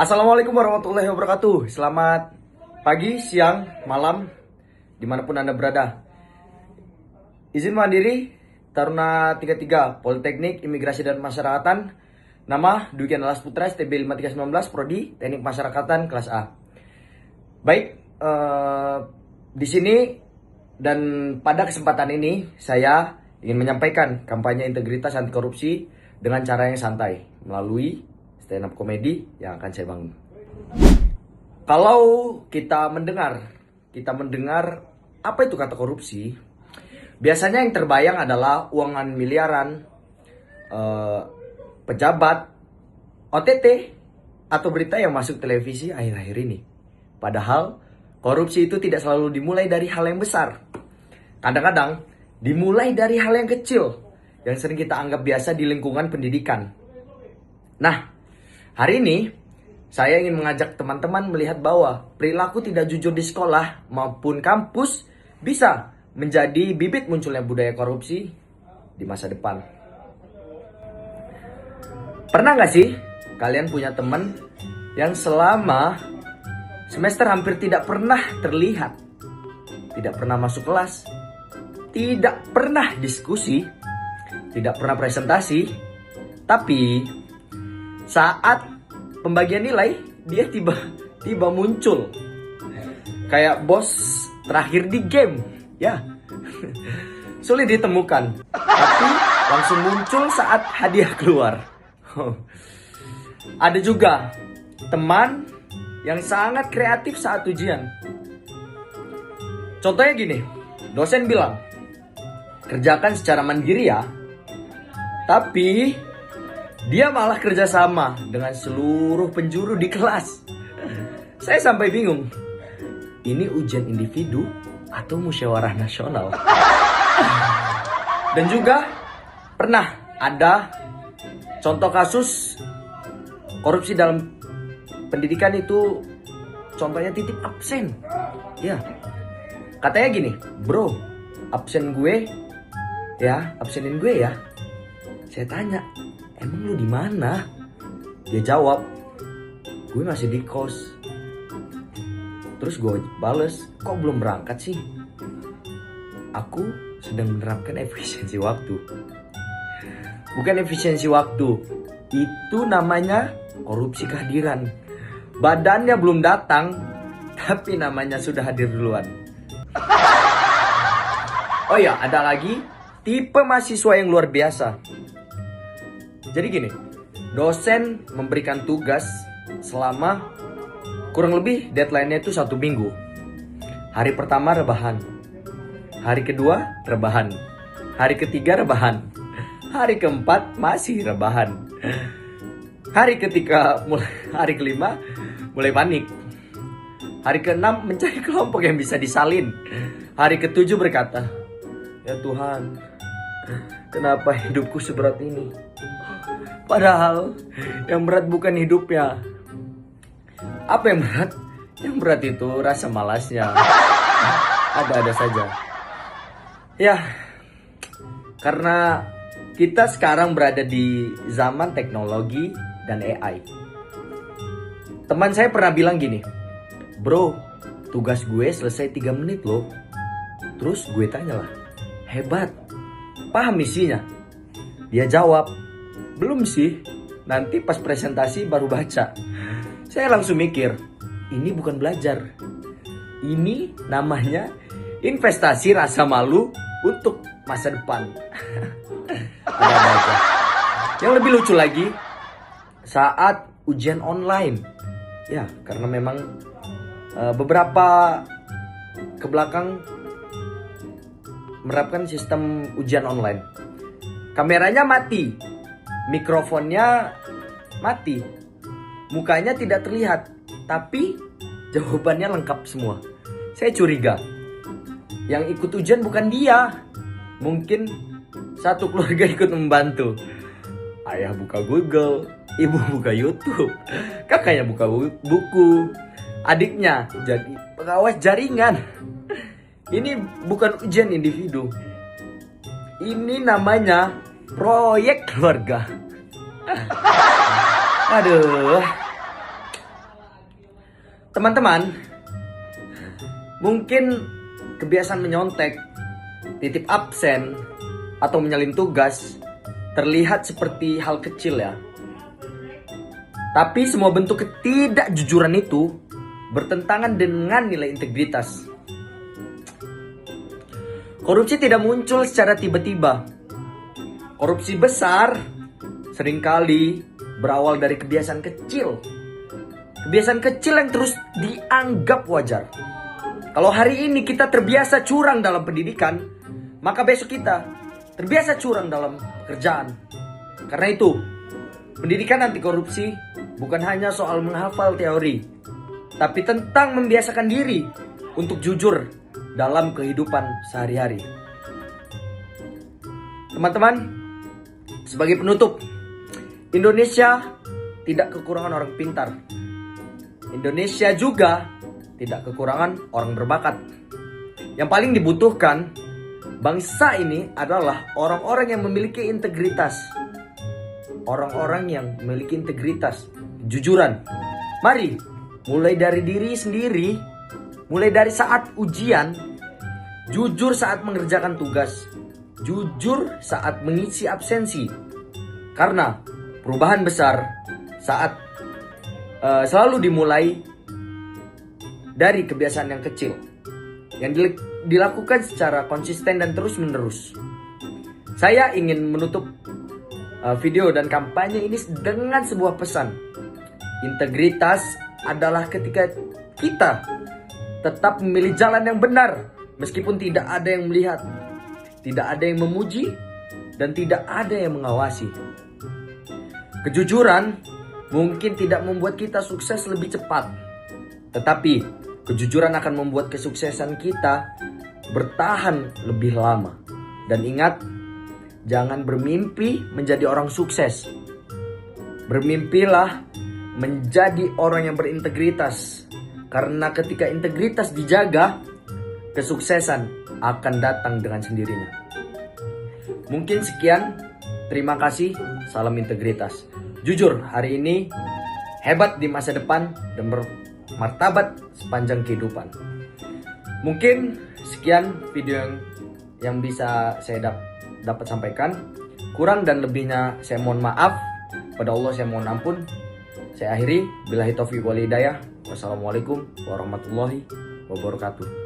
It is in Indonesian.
Assalamualaikum warahmatullahi wabarakatuh. Selamat pagi, siang, malam, dimanapun Anda berada. Izin mandiri, Taruna 33, Politeknik Imigrasi dan Masyarakatan. Nama Dwi Kendalas Putra, STB 5319, Prodi Teknik Masyarakatan kelas A. Baik, di sini dan pada kesempatan ini saya ingin menyampaikan kampanye integritas anti korupsi dengan cara yang santai melalui stand up komedi yang akan saya bangun. Kalau kita mendengar apa itu kata korupsi, biasanya yang terbayang adalah uangan miliaran, pejabat, OTT, atau berita yang masuk televisi akhir-akhir ini. Padahal korupsi itu tidak selalu dimulai dari hal yang besar. Kadang-kadang dimulai dari hal yang kecil yang sering kita anggap biasa di lingkungan pendidikan. Nah, hari ini saya ingin mengajak teman-teman melihat bahwa perilaku tidak jujur di sekolah maupun kampus bisa menjadi bibit munculnya budaya korupsi di masa depan. Pernah nggak sih kalian punya teman yang selama semester hampir tidak pernah terlihat, tidak pernah masuk kelas, tidak pernah diskusi, tidak pernah presentasi, tapi saat pembagian nilai dia tiba-tiba muncul kayak bos terakhir di game, ya. Sulit ditemukan, tapi langsung muncul saat hadiah keluar. Ada juga teman yang sangat kreatif saat ujian. Contohnya gini, dosen bilang, kerjakan secara mandiri ya. Tapi dia malah kerjasama dengan seluruh penjuru di kelas. Saya sampai bingung, ini ujian individu atau musyawarah nasional? Dan juga pernah ada contoh kasus korupsi dalam pendidikan itu, contohnya titip absen. Ya, katanya gini, bro, absenin gue ya. Saya tanya, emang lu di mana? Dia jawab, gue masih di kos. Terus gue bales, kok belum berangkat sih? Aku sedang menerapkan efisiensi waktu. Bukan efisiensi waktu, itu namanya korupsi kehadiran. Badannya belum datang, tapi namanya sudah hadir duluan. Oh ya, ada lagi tipe mahasiswa yang luar biasa. Jadi gini, dosen memberikan tugas selama kurang lebih deadline-nya itu 1 minggu. Hari pertama rebahan, hari kedua rebahan, hari ketiga rebahan, hari keempat masih rebahan, hari kelima mulai panik, hari keenam mencari kelompok yang bisa disalin, hari ketujuh berkata, ya Tuhan, kenapa hidupku seberat ini? Padahal yang berat bukan hidupnya. Apa yang berat? Yang berat itu rasa malasnya. Ada-ada saja. Ya, karena kita sekarang berada di zaman teknologi dan AI. Teman saya pernah bilang gini, bro, tugas gue selesai 3 menit loh. Terus gue tanyalah, hebat, paham isinya? Dia jawab, belum sih, nanti pas presentasi baru baca. Saya langsung mikir, ini bukan belajar. Ini namanya investasi rasa malu untuk masa depan. Ada aja. Yang lebih lucu lagi, saat ujian online. Ya, karena memang beberapa kebelakang menerapkan sistem ujian online. Kameranya mati, mikrofonnya mati, mukanya tidak terlihat, tapi jawabannya lengkap semua. Saya curiga, yang ikut ujian bukan dia. Mungkin satu keluarga ikut membantu. Ayah buka Google, ibu buka YouTube, kakaknya buka buku, adiknya jadi pengawas jaringan. Ini bukan ujian individu, ini namanya proyek keluarga. Aduh, Teman-teman, mungkin kebiasaan menyontek, titip absen, atau menyalin tugas terlihat seperti hal kecil ya. Tapi semua bentuk ketidakjujuran itu bertentangan dengan nilai integritas. Korupsi tidak muncul secara tiba-tiba. Korupsi besar seringkali berawal dari kebiasaan kecil. Kebiasaan kecil yang terus dianggap wajar. Kalau hari ini kita terbiasa curang dalam pendidikan, maka besok kita terbiasa curang dalam pekerjaan. Karena itu, pendidikan anti korupsi bukan hanya soal menghafal teori, tapi tentang membiasakan diri untuk jujur dalam kehidupan sehari-hari. Teman-teman, sebagai penutup, Indonesia tidak kekurangan orang pintar. Indonesia juga tidak kekurangan orang berbakat. Yang paling dibutuhkan bangsa ini adalah orang-orang yang memiliki integritas. Orang-orang yang memiliki integritas, kejujuran. Mari, mulai dari diri sendiri, mulai dari saat ujian, jujur saat mengerjakan tugas, jujur saat mengisi absensi. Karena perubahan besar selalu dimulai dari kebiasaan yang kecil yang dilakukan secara konsisten dan terus menerus. Saya ingin menutup video dan kampanye ini dengan sebuah pesan. Integritas adalah ketika kita tetap memilih jalan yang benar meskipun tidak ada yang melihat, tidak ada yang memuji, dan tidak ada yang mengawasi. Kejujuran mungkin tidak membuat kita sukses lebih cepat, tetapi kejujuran akan membuat kesuksesan kita bertahan lebih lama. Dan ingat, jangan bermimpi menjadi orang sukses. Bermimpilah menjadi orang yang berintegritas. Karena ketika integritas dijaga, kesuksesan akan datang dengan sendirinya. Mungkin sekian. Terima kasih. Salam integritas. Jujur, hari ini hebat di masa depan dan bermartabat sepanjang kehidupan. Mungkin sekian video yang bisa saya dapat sampaikan. Kurang dan lebihnya saya mohon maaf. Pada Allah saya mohon ampun. Saya akhiri. Billahi taufiq wal hidayah. Wassalamualaikum warahmatullahi wabarakatuh.